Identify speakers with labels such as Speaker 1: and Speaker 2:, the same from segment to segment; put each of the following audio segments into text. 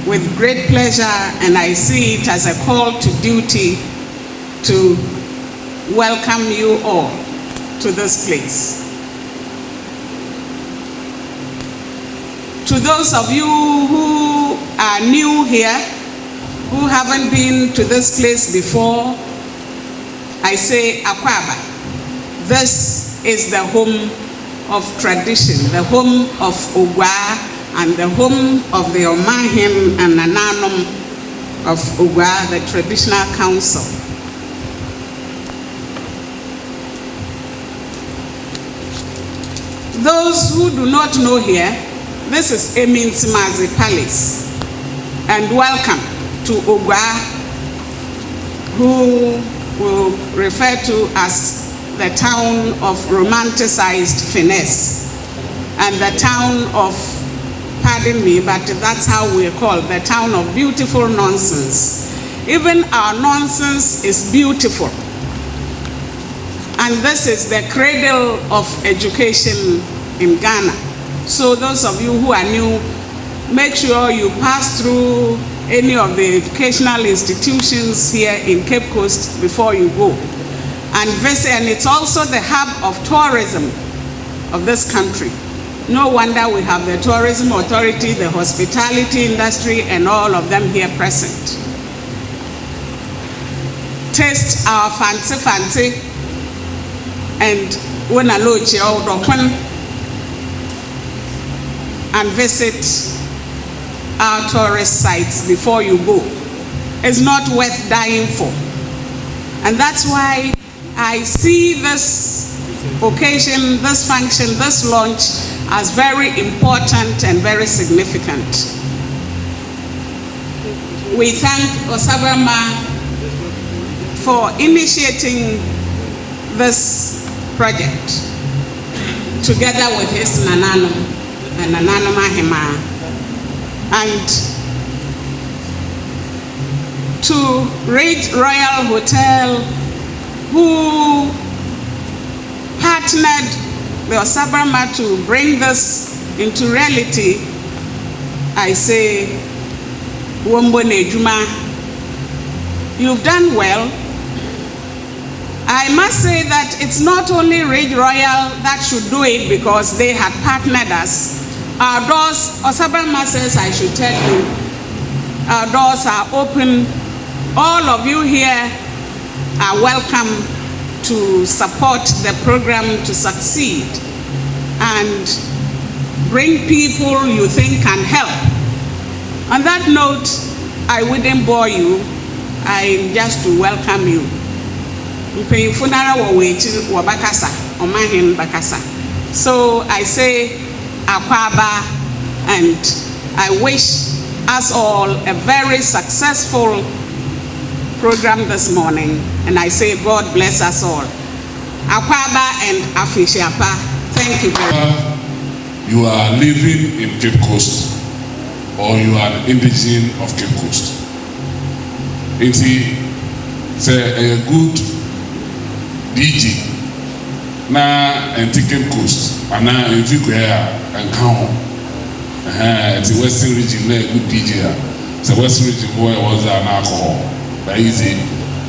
Speaker 1: with great pleasure, and I see it as a call to duty to welcome you all to this place. To those of you who are new here, who haven't been to this place before, I say Oguaa. This is the home of tradition, the home of Oguaa, and the home of the Omahin and Nananom of Oguaa, the traditional council. Those who do not know here, this is Emin Simazi Palace, and welcome to Oguaa, who will refer to as the town of romanticized finesse, and the town of, pardon me, but that's how we're called, the town of beautiful nonsense. Even our nonsense is beautiful. And this is the cradle of education in Ghana. So those of you who are new, make sure you pass through any of the educational institutions here in Cape Coast before you go. And visit, and it's also the hub of tourism of this country. No wonder we have the tourism authority, the hospitality industry, and all of them here present. Taste our fancy, and when I look and visit our tourist sites before you go. It's not worth dying for. And that's why I see this occasion, this function, this launch as very important and very significant. We thank Osabarimba for initiating this project together with his Nananom and Nananom Ahima, and to Rage Royal Hotel, who partnered with Osabarimba to bring this into reality. I say, Wombone Juma, you've done well. I must say that it's not only Rage Royal that should do it because they had partnered us. Our doors, Osabarimba says I should tell you, our doors are open. All of you here are welcome to support the program to succeed and bring people you think can help. On that note, I wouldn't bore you. I'm just to welcome you. So I say Akwaba, and I wish us all a very successful program this morning, and I say God bless us all. Akwaba and Afishiapa, thank you very much.
Speaker 2: You are living in Cape Coast, or you are an indigene of Cape Coast. It's a good DJ. Na Cape Coast, and now if you and count, it's a Western region, good DJ. It's a Western region where it was an alcohol. Very easy.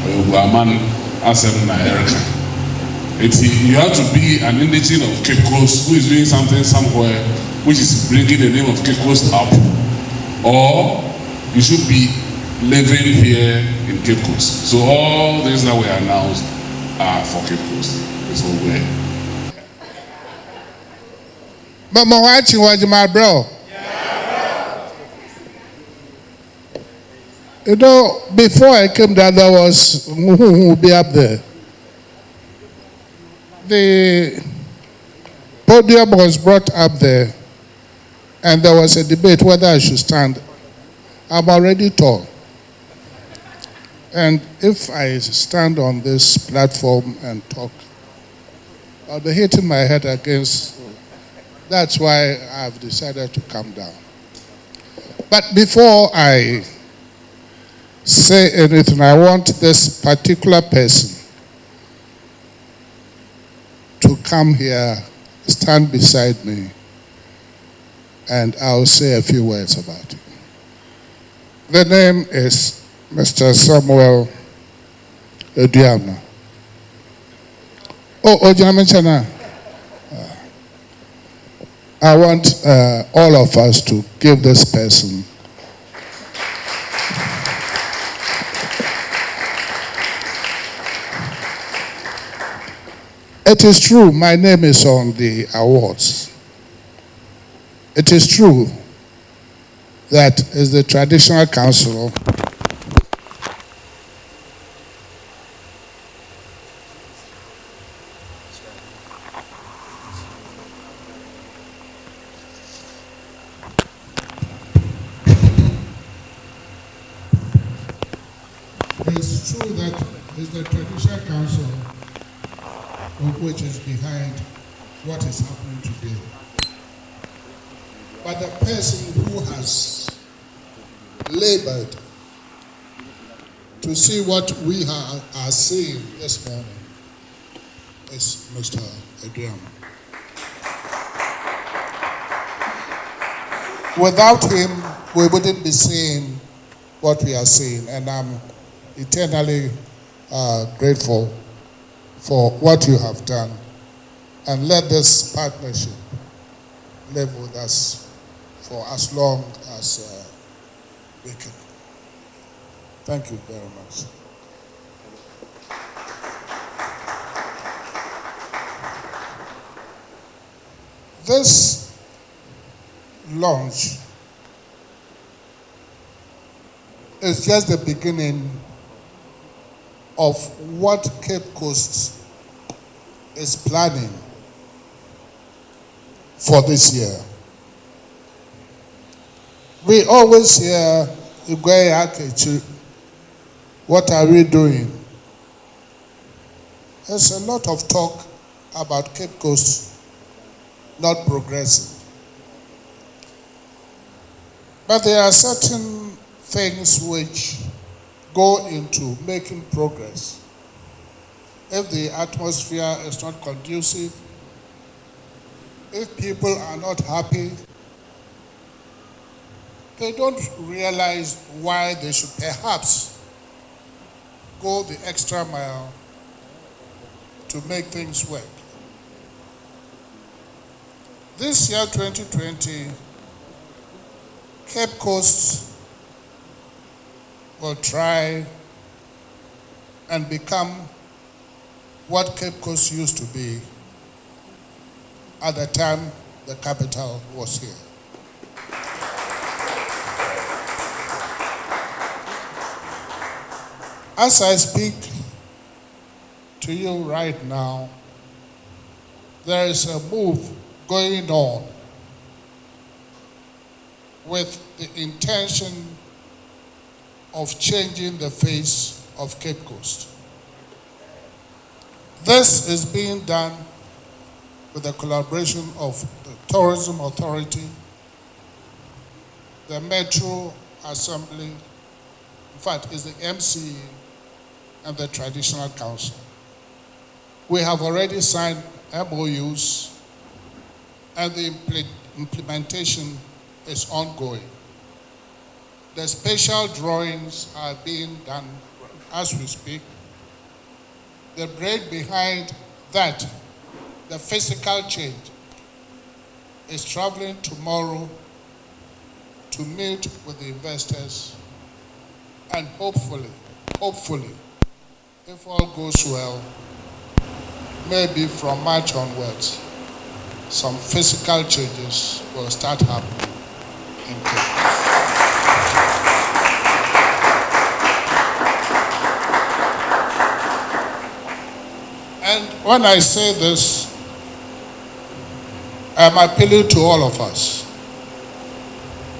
Speaker 2: Oguaa man, Asem na Erica. You have to be an indigene of Cape Coast who is doing something somewhere which is bringing the name of Cape Coast up, or you should be living here in Cape Coast. So all things that were announced are for Cape Coast. So where?
Speaker 3: Mama watching was my bro. You know, before I came down, there was who will be up there. The podium was brought up there, and there was a debate whether I should stand. I'm already tall. And if I stand on this platform and talk, I'll be hitting my head against. That's why I've decided to come down. But before I say anything, I want this particular person to come here, stand beside me, and I'll say a few words about it. The name is Mr. Samuel Eduama. Oh, Ojamenchana. I want all of us to give this person It is true, my name is on the awards. It is true that is the traditional council It's true that it's the traditional council of which is behind what is happening today. But the person who has labored to see what we are seeing this morning is Mr. Eduama. Without him, we wouldn't be seeing what we are seeing, and I'm eternally grateful for what you have done, and let this partnership live with us for as long as we can. Thank you very much. This launch is just the beginning of what Cape Coast is planning for this year. We always hear, what are we doing? There's a lot of talk about Cape Coast not progressing. But there are certain things which go into making progress. If the atmosphere is not conducive, if people are not happy, they don't realize why they should perhaps go the extra mile to make things work. This year, 2020, Cape Coast will try and become what Cape Coast used to be at the time the capital was here. As I speak to you right now, there is a move going on with the intention of changing the face of Cape Coast. This is being done with the collaboration of the Tourism Authority, the Metro Assembly, in fact, it's the MCE, and the Traditional Council. We have already signed MOUs, and the implementation is ongoing. The special drawings are being done as we speak. The brain behind that, the physical change, is traveling tomorrow to meet with the investors, and hopefully, if all goes well, maybe from March onwards, some physical changes will start happening in Cape Coast. And when I say this, I'm appealing to all of us,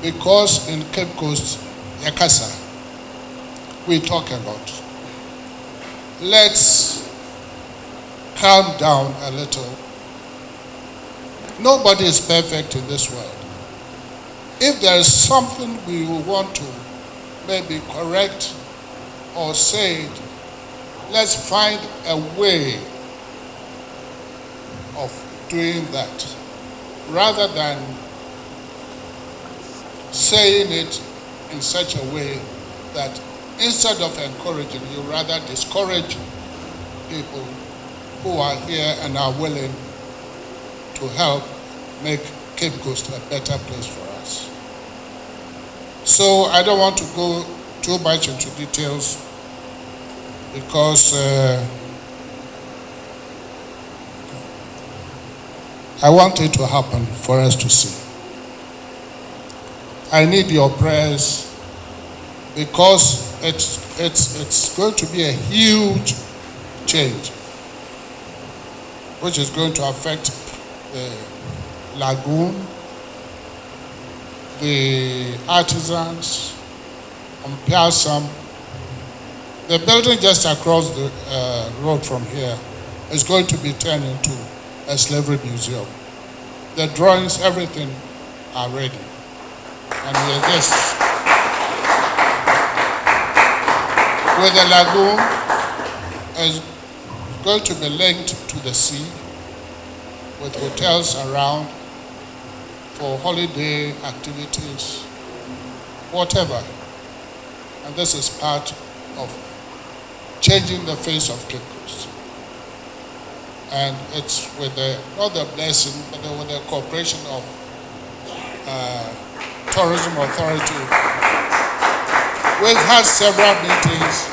Speaker 3: because in Cape Coast, Yakasa, we talk a lot. Let's calm down a little. Nobody is perfect in this world. If there is something we want to maybe correct or say it, let's find a way of doing that, rather than saying it in such a way that instead of encouraging, you rather discourage people who are here and are willing to help make Cape Coast a better place for us. So I don't want to go too much into details because I want it to happen for us to see. I need your prayers because it's going to be a huge change which is going to affect the lagoon, the artisans, Piassam. The building just across the road from here is going to be turned into a slavery museum. The drawings, everything are ready. And we are just, with the lagoon, is going to be linked to the sea with hotels around for holiday activities, whatever. And this is part of changing the face of Cape Coast. And it's with the, not the blessing, but with the cooperation of Tourism Authority. We've had several meetings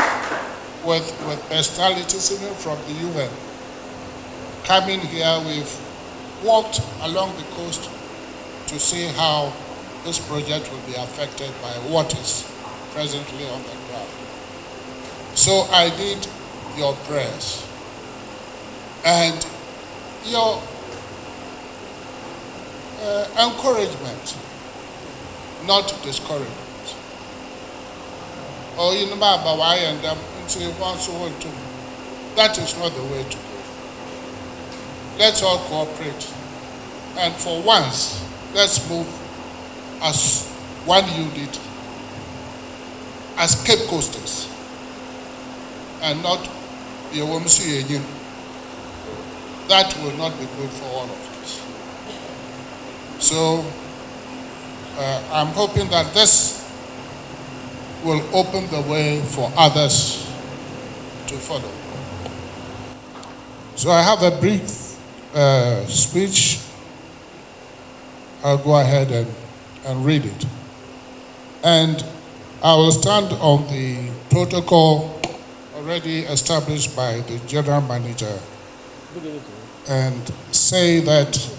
Speaker 3: with personalities even from the UN. Coming here, we've walked along the coast to see how this project will be affected by what is presently on the ground. So I need your prayers and your encouragement, not discouragement. Or you know, I end up into one so on to. That is not the way to go. Let's all cooperate, and for once, let's move as one unit, as Cape Coasters, and not the OMC again. That will not be good for all of us. So I'm hoping that this will open the way for others to follow. So I have a brief speech. I'll go ahead and read it. And I will stand on the protocol already established by the General Manager and say that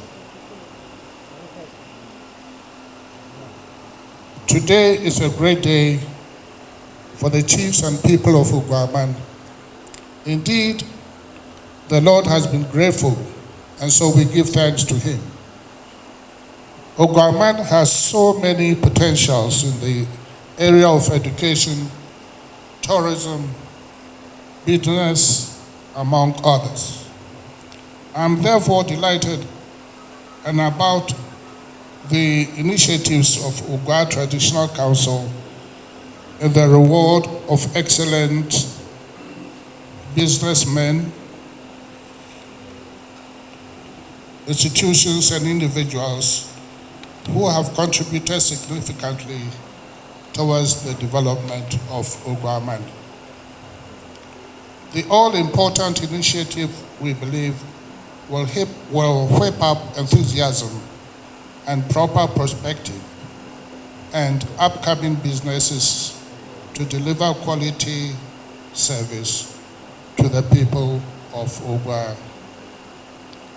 Speaker 3: today is a great day for the chiefs and people of Oguaa. Indeed, the Lord has been grateful, and so we give thanks to him. Oguaa has so many potentials in the area of education, tourism, business, among others. I'm therefore delighted and about the initiatives of Oguaa Traditional Council in the reward of excellent businessmen, institutions, and individuals who have contributed significantly towards the development of Oguaa. The all-important initiative, we believe, will whip up enthusiasm and proper perspective and upcoming businesses to deliver quality service to the people of Oguaa.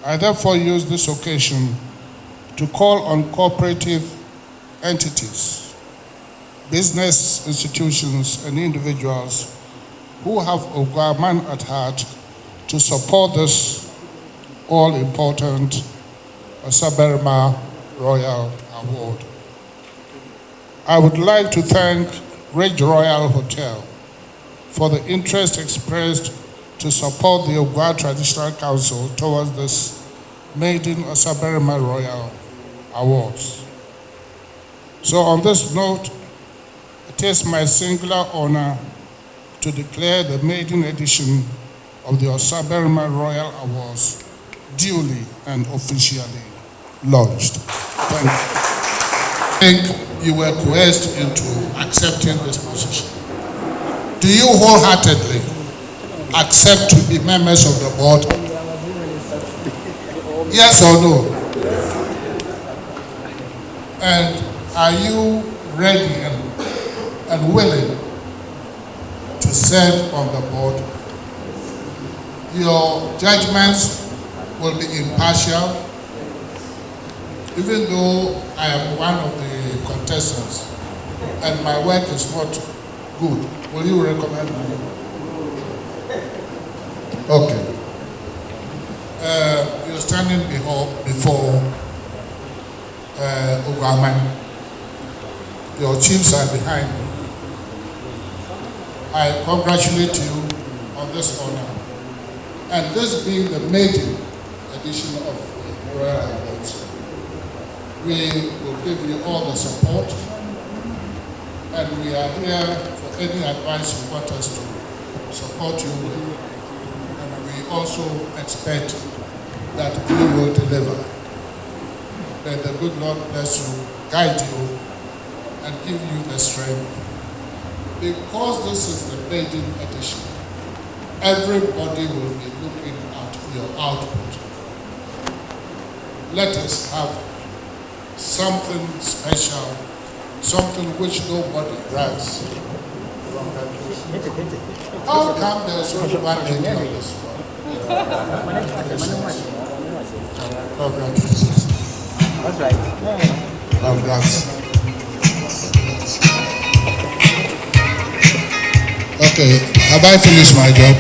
Speaker 3: I therefore use this occasion to call on cooperative entities, business institutions, and individuals who have Oguaa at heart to support this all-important Osabarimba Royal Award. I would like to thank Ridge Royal Hotel for the interest expressed to support the Oguaa Traditional Council towards this maiden Osabarimba Royal Awards. So on this note, it is my singular honor to declare the maiden edition of the Osabarimba Royal Awards duly and officially launched. Thank you. you were coerced into accepting this position. Do you wholeheartedly accept to be members of the board? Yes or no? And are you ready and willing to serve on the board? Your judgments will be impartial, even though I am one of the contestants and my work is not good. Will you recommend me? Okay. You're standing before Oguaa. Your chiefs are behind me. I congratulate you on this honor. And this being the maiden edition of the Royal Awards, we will give you all the support, and we are here for any advice you want us to support you with. And we also expect that you will deliver. May the good Lord bless you, guide you, and give you the strength. Because this is the maiden edition, everybody will be looking at your output. Let us have something special, something which nobody grabs. How come there's only one lady on this one? Congratulations.
Speaker 4: That's right.
Speaker 3: Congrats. Okay, have I finished my job?